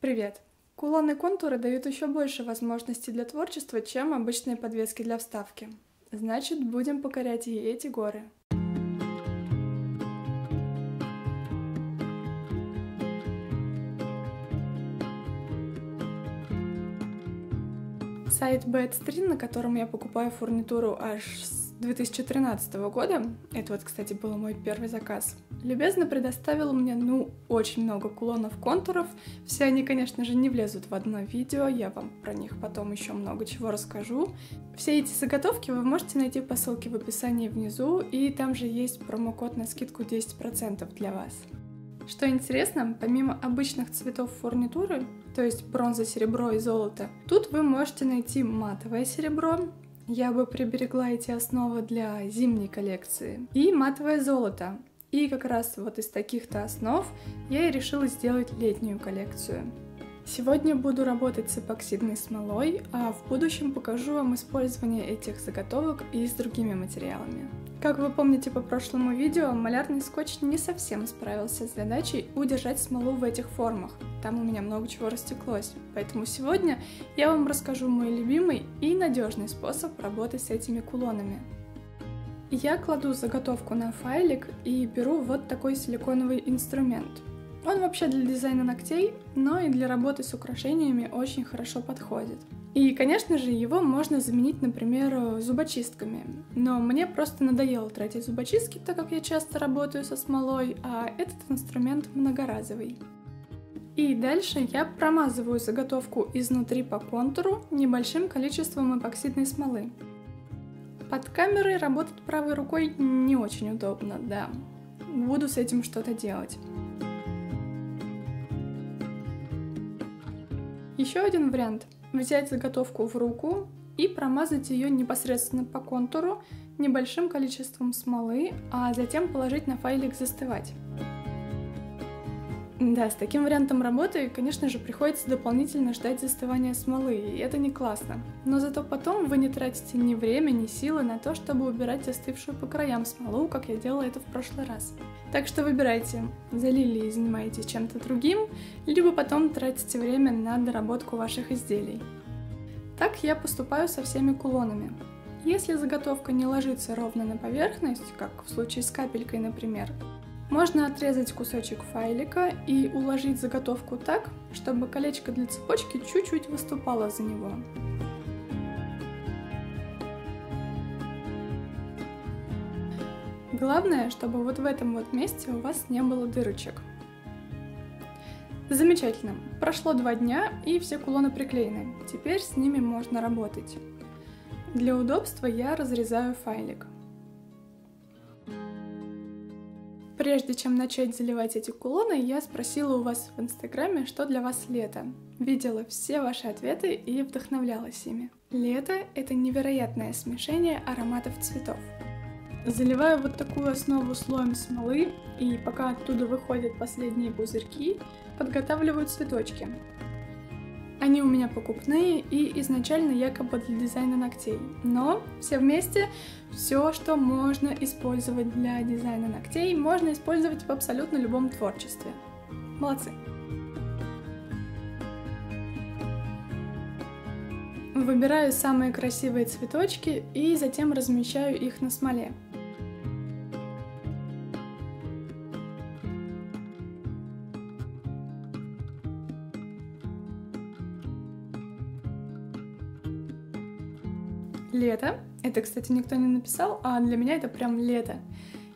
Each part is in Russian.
Привет! Кулоны-контуры дают еще больше возможностей для творчества, чем обычные подвески для вставки. Значит, будем покорять и эти горы. Сайт Bed3, на котором я покупаю фурнитуру аж с 2013 года, это вот, кстати, был мой первый заказ, любезно предоставил мне, очень много кулонов-контуров. Все они, конечно же, не влезут в одно видео, я вам про них потом еще много чего расскажу. Все эти заготовки вы можете найти по ссылке в описании внизу, и там же есть промокод на скидку 10% для вас. Что интересно, помимо обычных цветов фурнитуры, то есть бронза, серебро и золото, тут вы можете найти матовое серебро, я бы приберегла эти основы для зимней коллекции, и матовое золото. И как раз вот из таких-то основ я и решила сделать летнюю коллекцию. Сегодня буду работать с эпоксидной смолой, а в будущем покажу вам использование этих заготовок и с другими материалами. Как вы помните по прошлому видео, малярный скотч не совсем справился с задачей удержать смолу в этих формах. Там у меня много чего растеклось. Поэтому сегодня я вам расскажу мой любимый и надежный способ работы с этими кулонами. Я кладу заготовку на файлик и беру вот такой силиконовый инструмент. Он вообще для дизайна ногтей, но и для работы с украшениями очень хорошо подходит. И, конечно же, его можно заменить, например, зубочистками. Но мне просто надоело тратить зубочистки, так как я часто работаю со смолой, а этот инструмент многоразовый. И дальше я промазываю заготовку изнутри по контуру небольшим количеством эпоксидной смолы. Под камерой работать правой рукой не очень удобно, да. Буду с этим что-то делать. Еще один вариант – взять заготовку в руку и промазать ее непосредственно по контуру небольшим количеством смолы, а затем положить на файлик застывать. Да, с таким вариантом работы, конечно же, приходится дополнительно ждать застывания смолы, и это не классно. Но зато потом вы не тратите ни время, ни силы на то, чтобы убирать застывшую по краям смолу, как я делала это в прошлый раз. Так что выбирайте, залили и занимаетесь чем-то другим, либо потом тратите время на доработку ваших изделий. Так я поступаю со всеми кулонами. Если заготовка не ложится ровно на поверхность, как в случае с капелькой, например, можно отрезать кусочек файлика и уложить заготовку так, чтобы колечко для цепочки чуть-чуть выступало за него. Главное, чтобы вот в этом вот месте у вас не было дырочек. Замечательно. Прошло 2 дня, и все кулоны приклеены. Теперь с ними можно работать. Для удобства я разрезаю файлик. Прежде чем начать заливать эти кулоны, я спросила у вас в инстаграме, что для вас лето. Видела все ваши ответы и вдохновлялась ими. Лето – это невероятное смешение ароматов цветов. Заливаю вот такую основу слоем смолы, и пока оттуда выходят последние пузырьки, подготавливаю цветочки. Они у меня покупные и изначально якобы для дизайна ногтей, но все вместе, все, что можно использовать для дизайна ногтей, можно использовать в абсолютно любом творчестве. Молодцы! Выбираю самые красивые цветочки и затем размещаю их на смоле. Лето. Это, кстати, никто не написал, а для меня это прям лето.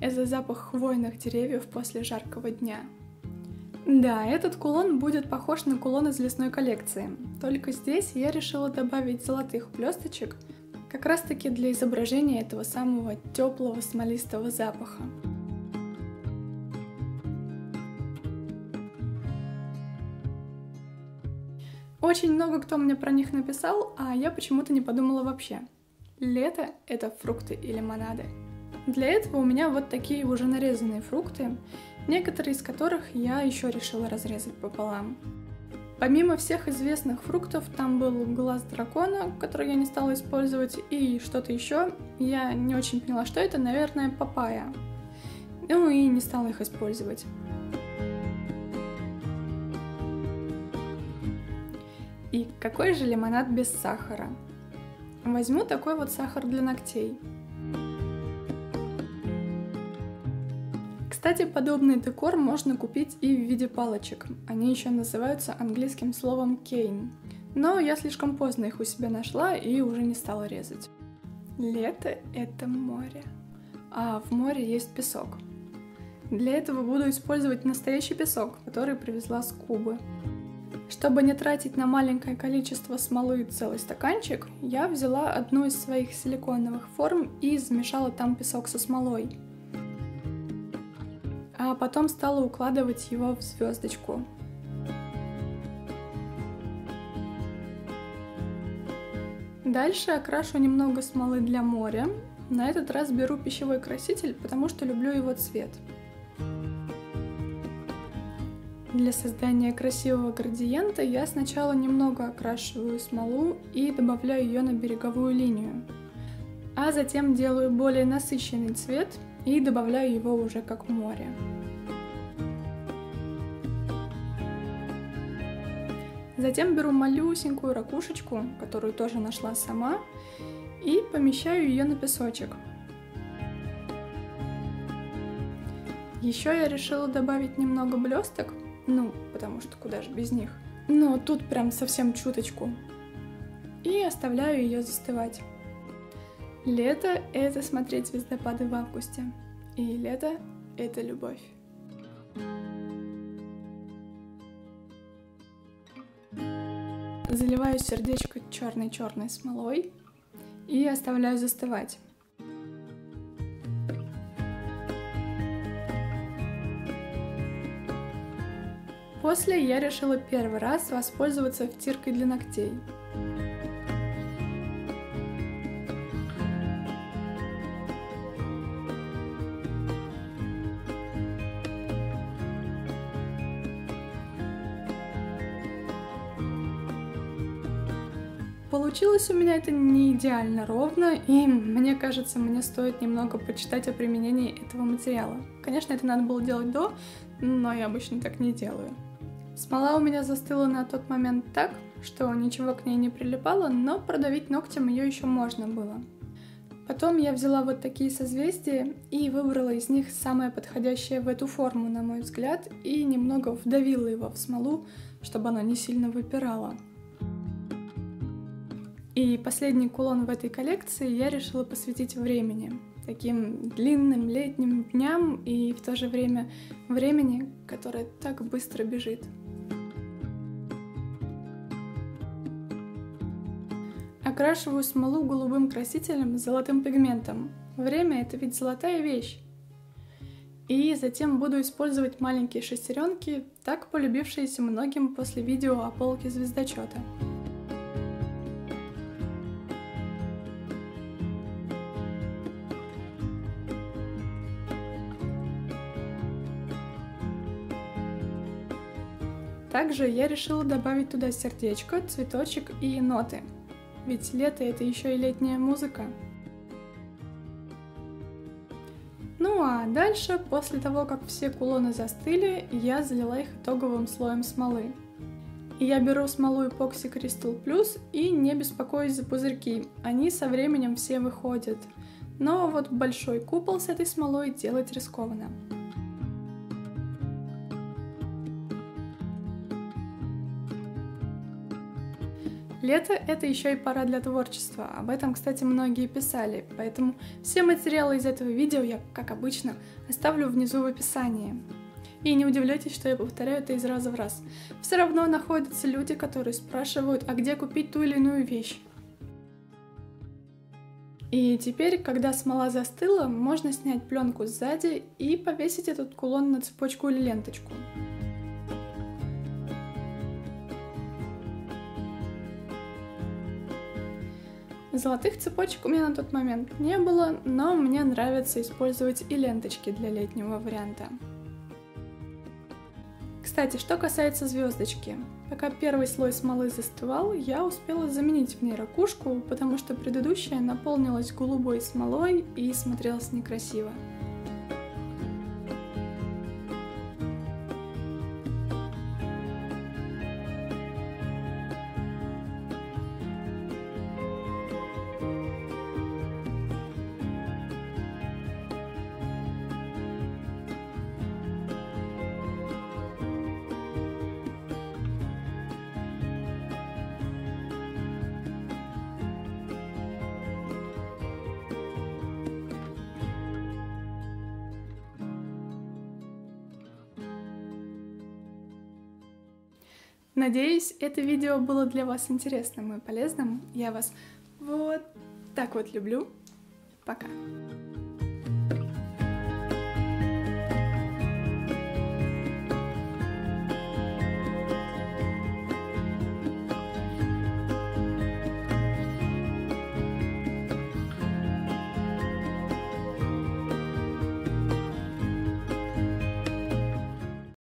Это запах хвойных деревьев после жаркого дня. Да, этот кулон будет похож на кулон из лесной коллекции. Только здесь я решила добавить золотых блесточек, как раз таки для изображения этого самого теплого смолистого запаха. Очень много кто мне про них написал, а я почему-то не подумала вообще. Лето – это фрукты и лимонады. Для этого у меня вот такие уже нарезанные фрукты, некоторые из которых я еще решила разрезать пополам. Помимо всех известных фруктов, там был глаз дракона, который я не стала использовать, и что-то еще. Я не очень поняла, что это, наверное, папайя. Ну и не стала их использовать. И какой же лимонад без сахара? Возьму такой вот сахар для ногтей. Кстати, подобный декор можно купить и в виде палочек. Они еще называются английским словом cane. Но я слишком поздно их у себя нашла и уже не стала резать. Лето — это море. А в море есть песок. Для этого буду использовать настоящий песок, который привезла с Кубы. Чтобы не тратить на маленькое количество смолы целый стаканчик, я взяла одну из своих силиконовых форм и замешала там песок со смолой. А потом стала укладывать его в звездочку. Дальше окрашу немного смолы для моря. На этот раз беру пищевой краситель, потому что люблю его цвет. Для создания красивого градиента я сначала немного окрашиваю смолу и добавляю ее на береговую линию. А затем делаю более насыщенный цвет и добавляю его уже как в море. Затем беру малюсенькую ракушечку, которую тоже нашла сама, и помещаю ее на песочек. Еще я решила добавить немного блесток, потому что куда же без них. Но тут прям совсем чуточку. И оставляю ее застывать. Лето — это смотреть звездопады в августе. И лето — это любовь. Заливаю сердечко черной-черной смолой и оставляю застывать. После я решила первый раз воспользоваться втиркой для ногтей. Получилось у меня это не идеально ровно, и мне кажется, мне стоит немного почитать о применении этого материала. Конечно, это надо было делать до, но я обычно так не делаю. Смола у меня застыла на тот момент так, что ничего к ней не прилипало, но продавить ногтем ее еще можно было. Потом я взяла вот такие созвездия и выбрала из них самое подходящее в эту форму, на мой взгляд, и немного вдавила его в смолу, чтобы оно не сильно выпирало. И последний кулон в этой коллекции я решила посвятить времени. Таким длинным летним дням и в то же время времени, которое так быстро бежит. Окрашиваю смолу голубым красителем с золотым пигментом. Время — это ведь золотая вещь. И затем буду использовать маленькие шестеренки, так полюбившиеся многим после видео о полке звездочета. Также я решила добавить туда сердечко, цветочек и ноты. Ведь лето — это еще и летняя музыка. Ну а дальше, после того, как все кулоны застыли, я залила их итоговым слоем смолы. И я беру смолу Epoxy Crystal Plus и не беспокоюсь за пузырьки, они со временем все выходят. Но вот большой купол с этой смолой делать рискованно. Лето — это еще и пора для творчества, об этом, кстати, многие писали, поэтому все материалы из этого видео я, как обычно, оставлю внизу в описании. И не удивляйтесь, что я повторяю это из раза в раз. Все равно находятся люди, которые спрашивают, а где купить ту или иную вещь. И теперь, когда смола застыла, можно снять пленку сзади и повесить этот кулон на цепочку или ленточку. Золотых цепочек у меня на тот момент не было, но мне нравится использовать и ленточки для летнего варианта. Кстати, что касается звездочки. Пока первый слой смолы застывал, я успела заменить в ней ракушку, потому что предыдущая наполнилась голубой смолой и смотрелась некрасиво. Надеюсь, это видео было для вас интересным и полезным. Я вас вот так вот люблю. Пока.